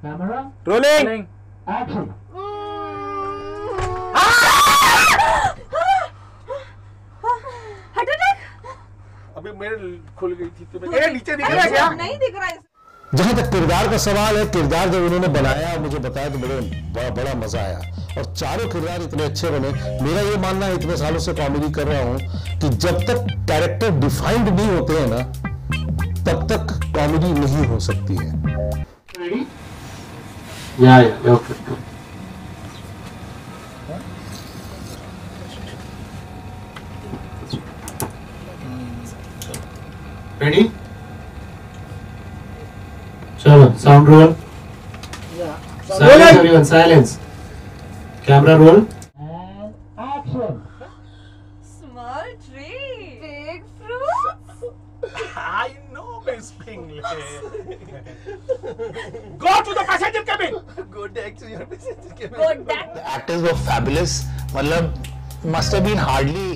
Rolling. अभी मेरे खुल गई थी तो नीचे दिख रहा है क्या? नहीं दिख रहा है। जहां तक किरदार का सवाल है, किरदार जब उन्होंने बनाया मुझे बताया तो बड़ा मजा आया और चारों किरदार इतने अच्छे बने। मेरा ये मानना है, इतने सालों से कॉमेडी कर रहा हूं, कि जब तक कैरेक्टर डिफाइंड नहीं होते हैं ना, तब तक कॉमेडी नहीं हो सकती है। ओके। Ready? चलो sound role. Silence everyone, silence. Camera roll. Small tree, big fruit. I know Miss Pingley. Go to the passenger cabin. Go back to your passenger cabin. Go back. The actors were fabulous. मतलब must have been hardly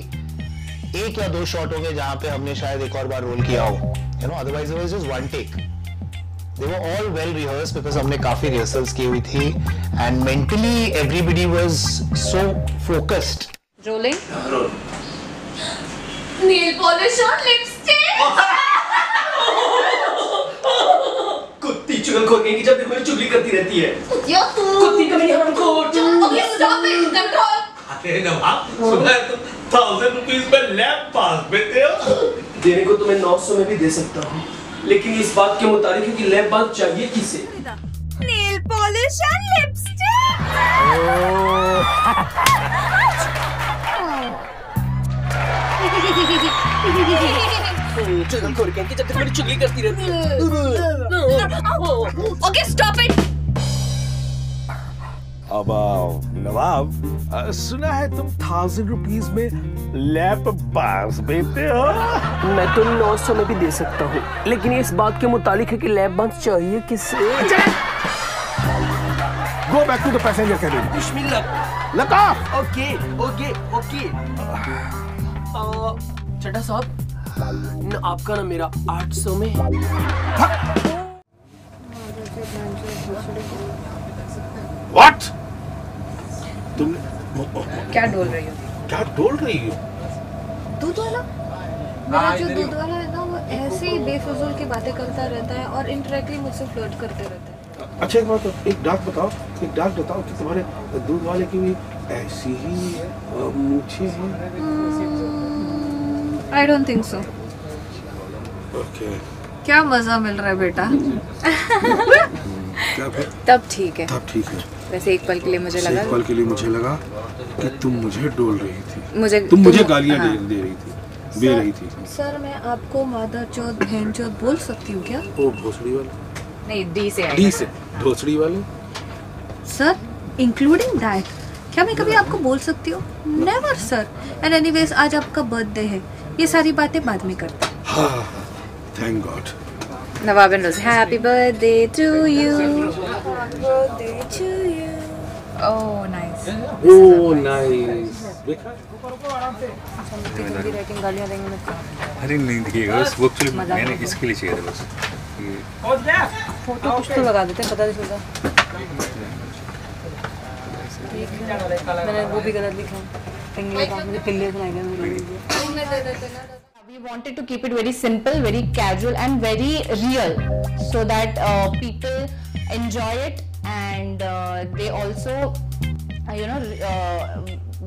एक या दो shot हो गए जहां पे हमने शायद एक और बार रोल किया हो, you know, otherwise it was just one take. They were all well rehearsed because हमने काफी rehearsals की हुई थी and mentally everybody was so focused. Rolling. Nail polish on lipstick. कुत्ती चुगलखोर कहीं की जब देखो चुगली करती रहती है। या तू कुत्ती कभी हरामखोर। Okay, stop it. Control. अरे नवाब, सुना है तुम 1000 रुपीस में लैब पास देते हो? देने को तुम्हें 900 में भी दे सकता हूँ, लेकिन इस बात के मुताबिक है कि लैब पास चाहिए किसे? Nail polish and lipstick. चुगलखोर कहीं की जब देखो चुगली करती रहती है। Okay, stop it. अब नवाब, सुना है तुम 1000 रुपीस में लैप बार्स देते हो? मैं तो 900 में भी दे सकता हूँ, लेकिन इस बात के मुतालिक है कि लैब बंद चाहिए किसे? Go back to the passenger cabin. बिस्मिल्लाह। लगा। ओके। चड्ढा साहब, न आपका ना मेरा 800 में। What? तुम क्या डोल रही हो? क्या डोल रही हो? दूध वाला? मेरा जो दूध वाला है ना, वो ऐसे ही बेफजूल की बातें करता रहता है और इनडायरेक्टली मुझसे फ्लर्ट करते रहता है। अच्छा एक बात, एक डाक बताओ कि तुम्हारे दूध वाले की भी ऐसी ही मूछें हैं? I don't think so. Okay. क्या मजा मिल रहा है बेटा? क्या फिर? तब ठीक है। वैसे एक पल के लिए मुझे लगा कि तुम मुझे डोल रही थी। तुम मुझे गालियाँ दे रही थी। सर, मैं आपको मादर चौथ बहन चौथ बोल सकती हूँ क्या? ओ भोसड़ी वाले? नहीं, डी से भोसड़ी वाले? सर, इंक्लूडिंग दैट, क्या मैं कभी आपको बोल सकती हूँ? Never sir. एंड एनीवेज, आज आपका बर्थडे है, ये सारी बातें बाद में करते हैं। हाँ, thank God. Nawab and Rose, happy birthday to you. Happy birthday to you. Oh nice. गालियाँ देंगे मैं। अरे नहीं देखिएगा, वो एक्चुअली मैंने इसके लिए चाहिए था बस। फोटो कुछ तो लगा देते हैं, पता नहीं चलता। मैंने वो भी गलत लिखा, पिंगले का, मुझे पिल्ले सुनाएगा। We wanted to keep it very simple, very casual and very real, so that people enjoy it and they also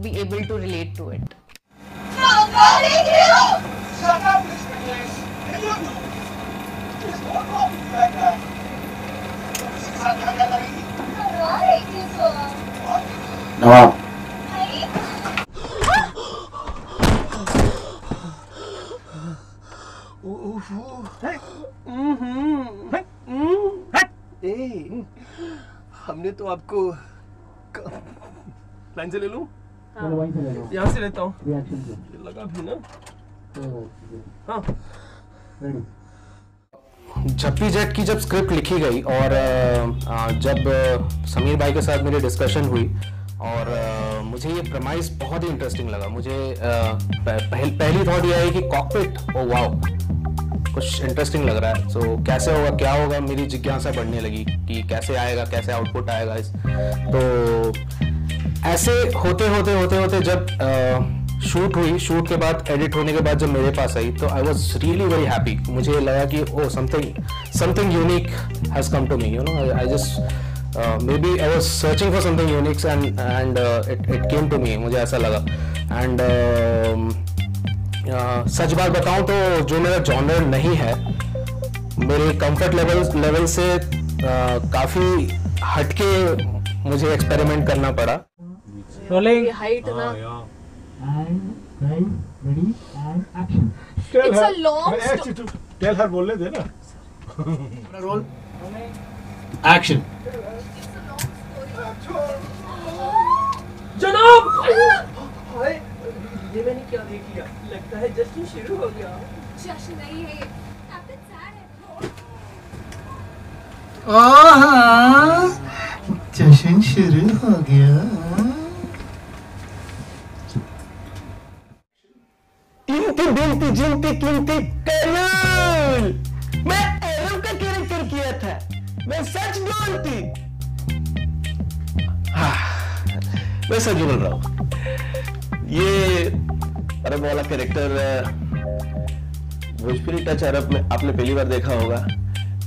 be able to relate to it. नवाब, हमने तो आपको लाइन से ले लूं? यहाँ से लेता हूँ। लगा भी ना? हाँ। झप्पी जेट की जब स्क्रिप्ट लिखी गई और जब समीर भाई के साथ मेरी डिस्कशन हुई और मुझे ये प्रमाइस बहुत ही इंटरेस्टिंग लगा। मुझे पहली थॉट ये आई कि कॉकपिट, ओ वाओ, कुछ इंटरेस्टिंग लग रहा है। सो कैसे होगा, क्या होगा, मेरी जिज्ञासा बढ़ने लगी कि कैसे आएगा, कैसे आउटपुट आएगा इस। तो ऐसे होते होते जब शूट हुई, शूट के बाद एडिट होने के बाद जब मेरे पास आई तो I was really very happy. मुझे लगा कि oh something unique has come to me, you know. I just may be I was searching for something unique and it came to me, मुझे ऐसा लगा। एंड सच बात बताऊं तो जो मेरा जॉनर नहीं है, मेरे कंफर्ट लेवल से काफी हटके मुझे एक्सपेरिमेंट करना पड़ा। रोलिंग हाइट ना And ready and action. It's a long story. Tell her बोलने दे ना। Roll. Action. जनाब! हाय, ये मैंने क्या देख लिया? लगता है जश्न शुरू हो गया। जश्न नहीं है ये, कैप्टन सैड है। जश्न शुरू हो गया। गिनती जिनती कीमती कर्नल, मैं एरम का कैरेक्टर किया था, मैं सच बोलती। मैं सच बोल रहा हूँ। ये अरब वाला कैरेक्टर भोजपुरी टच अरब में आपने पहली बार देखा होगा।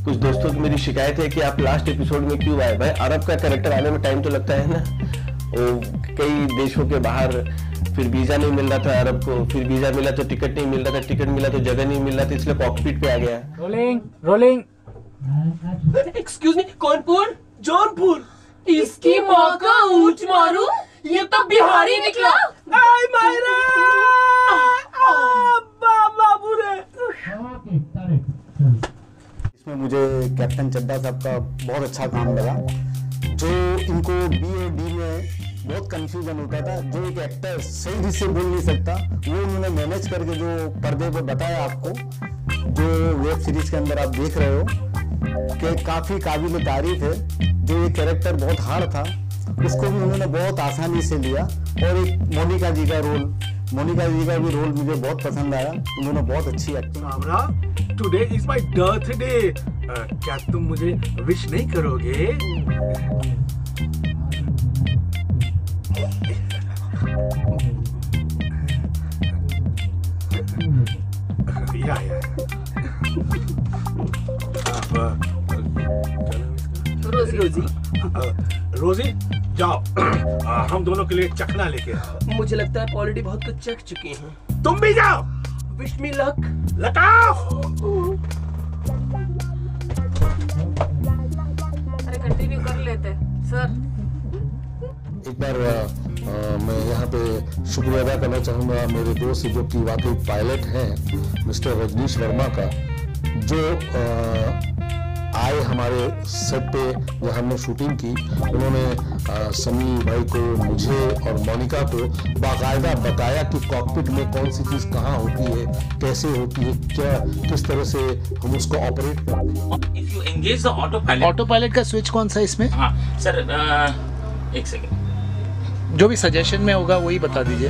कुछ दोस्तों की मेरी शिकायत है कि आप लास्ट एपिसोड में क्यों आए। भाई अरब का कैरेक्टर आने में टाइम तो लगता है ना। कई देशों के बाहर फिर वीजा नहीं मिल रहा था अरब को, फिर वीजा मिला तो टिकट नहीं मिल रहा था, टिकट मिला तो जगह नहीं मिल रहा था, इसलिए कॉकपिट पे आ गया। रोलिंग एक्सक्यूज मी, कौनपुर? जौनपुर? इसकी माँ का ऊंच मारू, ये तो बिहारी निकला। आई मायरा, बाबू रे। इसमें मुझे कैप्टन चड्ढा साहब का बहुत अच्छा काम लगा। जो इनको बी और डी में बहुत कंफ्यूजन होता था, जो एक एक्टर सही से बोल नहीं सकता, वो उन्होंने मैनेज करके जो पर्दे पर बताया आपको, जो वेब सीरीज के अंदर आप देख रहे हो, कि काफ़ी काबिल तारीफ है। जो ये कैरेक्टर बहुत हार्ड था, उसको भी उन्होंने बहुत आसानी से लिया। और एक मोनिका जी का भी रोल मुझे बहुत पसंद आया, उन्होंने बहुत अच्छी acting. Samra, today is my birthday, क्या तुम मुझे विश नहीं करोगे? या रोजी जाओ, हम दोनों के लिए चखना लेके आओ। मुझे लगता है ऑलरेडी बहुत कुछ चख चुके हैं। तुम भी जाओ। Wish me luck. अरे कंटिन्यू कर लेते सर। एक बार मैं यहाँ पे शुक्रिया अदा करना चाहूँगा मेरे दोस्त जो कि वाकई पायलट हैं, मिस्टर रजनीश वर्मा का, जो आए हमारे सेट पे जहाँ हमने शूटिंग की। उन्होंने सनी भाई को, मुझे और मोनिका को बाकायदा बताया कि कॉकपिट में कौन सी चीज़ कहाँ होती है, कैसे होती है, क्या किस तरह से हम उसको ऑपरेट करते हैं। If you engage the autopilot, auto pilot का स्विच कौन सा इसमें? हाँ सर, एक सेकेंड, जो भी सजेशन में होगा वही बता दीजिए।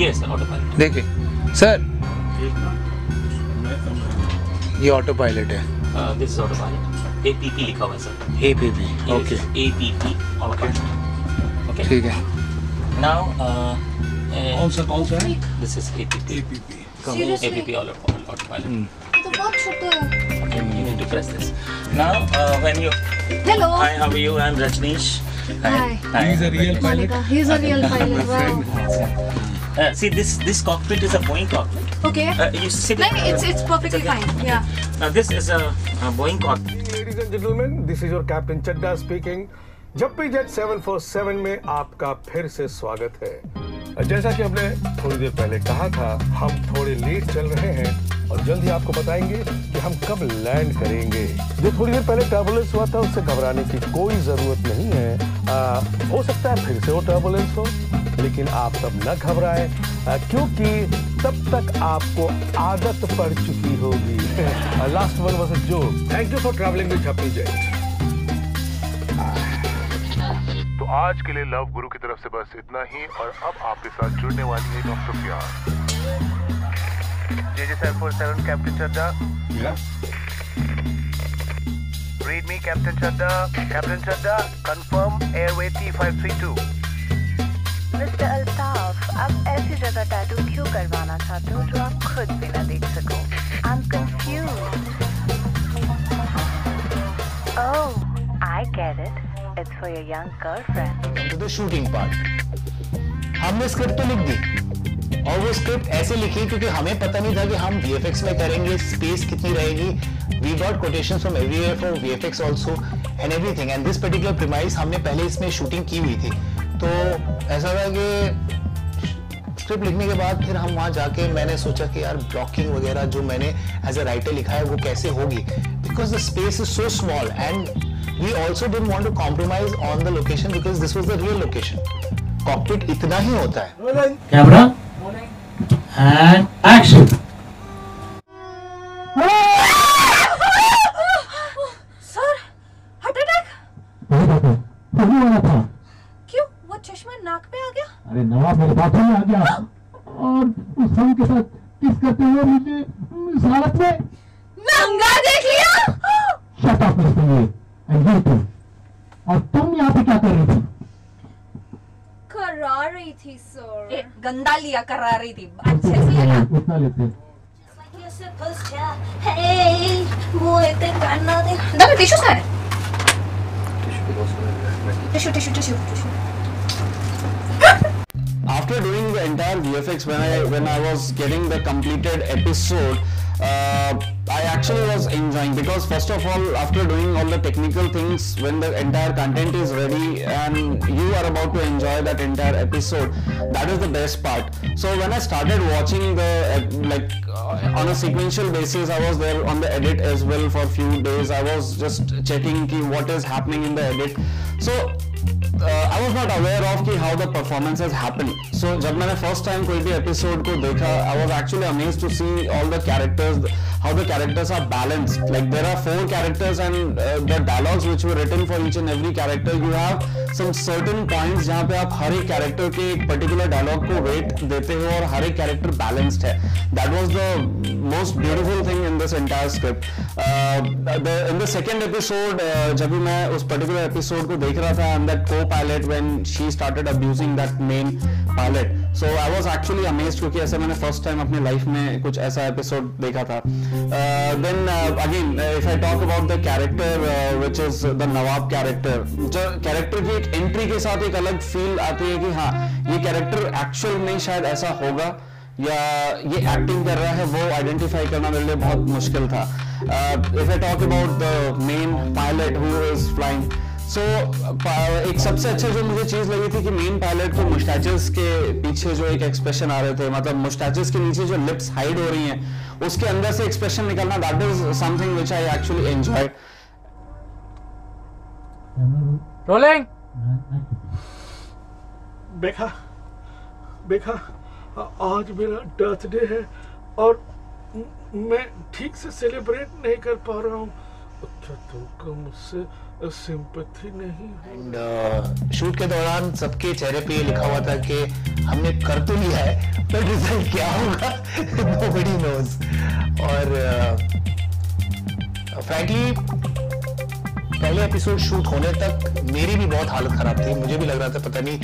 ये सर ऑटोपायलट। देखिए सर, ये ऑटो पायलट है। This is autopilot. APP लिखा हुआ है sir. APP, okay. APP autopilot. Okay, ठीक है। नाउ कौन सा है? This is APP। APP autopilot. तो बहुत छोटा है। Okay, you need to press this. Now, when you. Hello. Hi, how are you? I'm Rajneesh. Hi. He's a real pilot. He's a real pilot. Wow. See, this cockpit is a Boeing cockpit. Okay. You sit. No, it's perfectly fine. Yeah. Now this is a Boeing cockpit. Ladies and gentlemen, this is your Captain Chadda speaking. Jappi Jet 747 में आपका फिर से स्वागत है। जैसा कि हमने थोड़ी देर पहले कहा था, हम थोड़े लेट चल रहे हैं और जल्द ही आपको बताएंगे कि हम कब लैंड करेंगे। जो थोड़ी देर पहले टर्बुलेंस हुआ था, उससे घबराने की कोई जरूरत नहीं है। हो सकता है फिर से वो टर्बुलेंस हो, लेकिन आप तब न घबराएं, क्योंकि तब तक आपको आदत पड़ चुकी होगी। Last one was a joke. Thank you for travelling with Jappi Jet. तो आज के लिए लव गुरु की तरफ से बस इतना ही, और अब आपके साथ जुड़ने वाली है डॉक्टर प्यार। JJ747, Captain Chadda. Yeah. Read me, Captain Chadda. Captain Chadda, confirm airway T532. Mister Altaf, आप ऐसी जगह टैटू क्यों करवाना चाहते हो जो आप खुद भी ना देख सको? I'm confused. Oh, I get it. It's for your young girlfriend. To the shooting part. हमने स्क्रिप्ट तो लिख दी और वो स्क्रिप्ट ऐसे लिखी क्योंकि हमें पता नहीं था कि हम VFX में करेंगे, स्पेस कितनी रहेगी. We got quotations from everywhere for VFX also and everything. And this particular premise हमने पहले इसमें शूटिंग की हुई थी. तो ऐसा था कि स्क्रिप्ट लिखने के बाद फिर हम वहाँ जाके मैंने सोचा कि यार ब्लॉकिंग वगैरह जो मैंने एज अ राइटर लिखा है वो कैसे होगी, because the space is so small and we also didn't want to compromise on the location because this was the real location. Cockpit इतना ही होता है. Camera and action. Sir, heart attack? होने वाला था. क्यों? वो चश्मा नाक पे आ गया? अरे नवाब मेरे बाथरूम में आ गया और उस हम के साथ किस करते हुए मुझे इस हालत में नंगा देख लिया. शट अप मिस्टर ये एंड यू टू. और तुम यहाँ पे क्या कर रही थी? करा रही थी सर. गंदा लिया करा रही थी. अच्छे से लेना. उतना लेते. दादा टिश्यू कहाँ है? Tissue. After doing the entire VFX, when I was getting the completed episode, I actually was enjoying, because first of all, after doing all the technical things, when the entire content is ready and you are about to enjoy that entire episode, that is the best part. So when I started watching on a sequential basis, I was there on the edit as well for a few days. I was just checking what is happening in the edit. So I was not aware of how the performances happen. So जब मैंने first time कोई भी episode को देखा, I was actually amazed to see all the characters, how the characters are balanced. Like there are 4 characters and the dialogues which were written for each and every character. You have some certain points जहाँ पे आप हर एक character के एक particular dialogue को weight देते हो और हर एक character balanced है. That was the most beautiful thing in this entire script. In the second episode, जब भी मैं उस particular episode को देख रहा था, and that co-pilot when she started abusing that main pilot, so I was actually amazed क्योंकि ऐसा मैंने first time अपनी life में कुछ ऐसा episode देखा था. Then again, if I talk about the character which is the Nawab character, जो character की एक entry के साथ एक अलग feel आती है कि हाँ ये character actual में शायद ऐसा होगा या ये एक्टिंग कर रहा है, वो आइडेंटिफाई करना मेरे लिए बहुत मुश्किल था. If I talk about the main pilot who is flying, so एक सबसे अच्छा जो मुझे चीज लगी थी कि मेन पायलट को मुस्टैचेस के पीछे जो एक एक्सप्रेशन आ रहे थे, मतलब मुस्टैचेस के नीचे जो लिप्स हाइड हो रही हैं, उसके अंदर से एक्सप्रेशन निकलना, that is something which I actually enjoyed. Rolling. बेखा आज मेरा बर्थडे है और मैं ठीक से सेलिब्रेट नहीं कर पा रहा हूँ. अच्छा तुमको मुझसे सिंपैथी नहीं. एंड शूट के दौरान सबके चेहरे पे ये लिखा हुआ था कि हमने कर तो लिया है पर रिजल्ट क्या होगा nobody knows. और फ्रैंकली पहले एपिसोड शूट होने तक मेरी भी बहुत हालत खराब थी. मुझे भी लग रहा था पता नहीं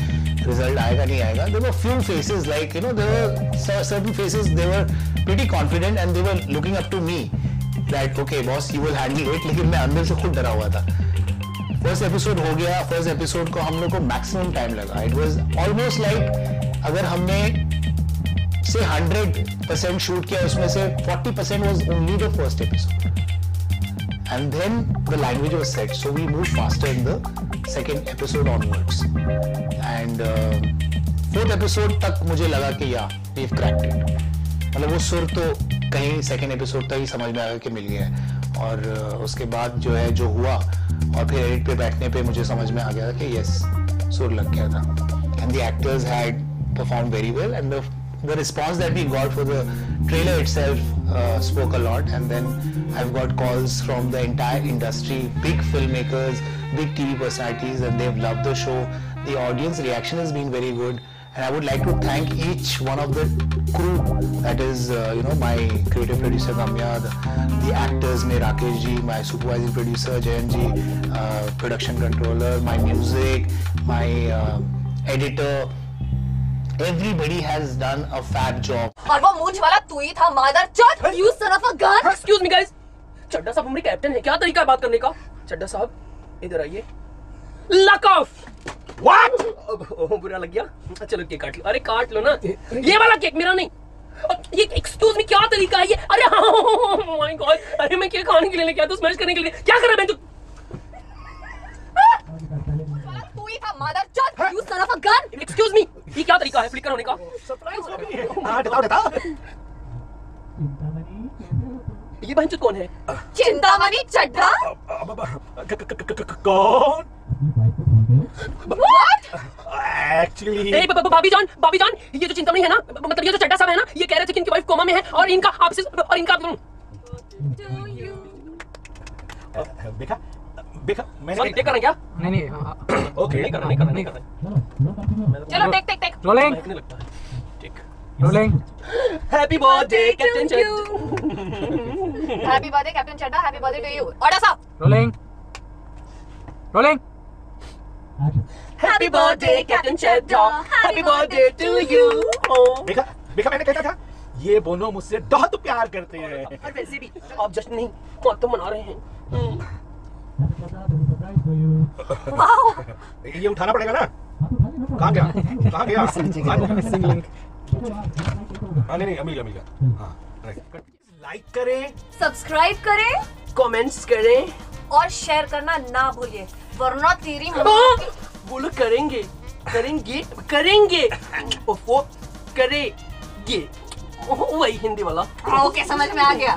रिजल्ट आएगा नहीं आएगा. There were few faces like there were certain faces they were pretty confident and they were looking up to me that okay boss you will handle it. लेकिन मैं अंदर से खुद डरा हुआ था. फर्स्ट एपिसोड हो गया. फर्स्ट एपिसोड को हम लोग को मैक्सिमम टाइम लगा. इट वाज ऑलमोस्ट लाइक अगर हमने से 100% शूट किया उसमें से 40% was only the first episode. And then the language was set, so we moved faster in the second episode onwards. And fourth episode तक मुझे लगा कि we've cracked it. मतलब वो सुर तो कहीं second episode तक ही समझ में आया कि मिल गया है. और उसके बाद जो हुआ और फिर एडिट पे बैठने पे मुझे समझ में आ गया कि yes सुर लग गया था. And the actors had performed very well, and the response that we got for the trailer itself spoke a lot. And then I've got calls from the entire industry, big filmmakers, big TV personalities, and they've loved the show. The audience reaction has been very good, and I would like to thank each one of the crew, that is my creative producer Ramya, the actors में Rakesh ji, my supervising producer Jayan ji, production controller, my music, my editor, everybody has done a fab job. और वो मूंछ वाला तू ही था motherchod, you son of a gun. Excuse me guys, चड्डा साहब हमारे captain है, क्या तरीका है बात करने का? चड्डा साहब इधर आइए. Luck off. What? बुरा लग गया? चलो केक काट लो. अरे काट लो ना. ये वाला केक मेरा नहीं. ये एक्सक्यूज मी क्या तरीका है ये? अरे माय गॉड, अरे मैं केक खाने के लिए लेके आया, तो स्मैश करने के लिए क्या कर रहा है तू? तू ही था motherchod, you son of a gun. Excuse me, ये क्या तरीका है फ्लिकर होने का? सरप्राइज. हां बताओ. ये बहनचोद कौन है? चिंतामणि चड्ढा. कौन? What? Actually, भाभी जान, ये जो चिंतामणि है ना, मतलब ये जो चड्ढा साहब है ना, ये कह रहे थे कि इनकी वाइफ कोमा में है और इनका आपसे और इनका देखा मैंने टेक करना क्या? नहीं ओके नहीं करना. चलो take. Rolling. Happy birthday captain Chadda. Happy birthday captain Chadda, happy birthday to you. Order साहब. Rolling. Happy birthday captain Chadda, happy birthday to you. देखा मैंने कहता था, ये दोनों मुझसे बहुत प्यार करते हैं. और वैसे भी आप जश्न नहीं तो मना रहे हैं. ये उठाना पड़ेगा ना. कहाँ गया? नहीं अमील हाँ. लाइक करें, सब्सक्राइब करें, कमेंट्स करें और शेयर करना ना भूलिए, वरना तेरी बोलो करेंगे. वो करेंगे. वही हिंदी वाला. ओके समझ में आ गया.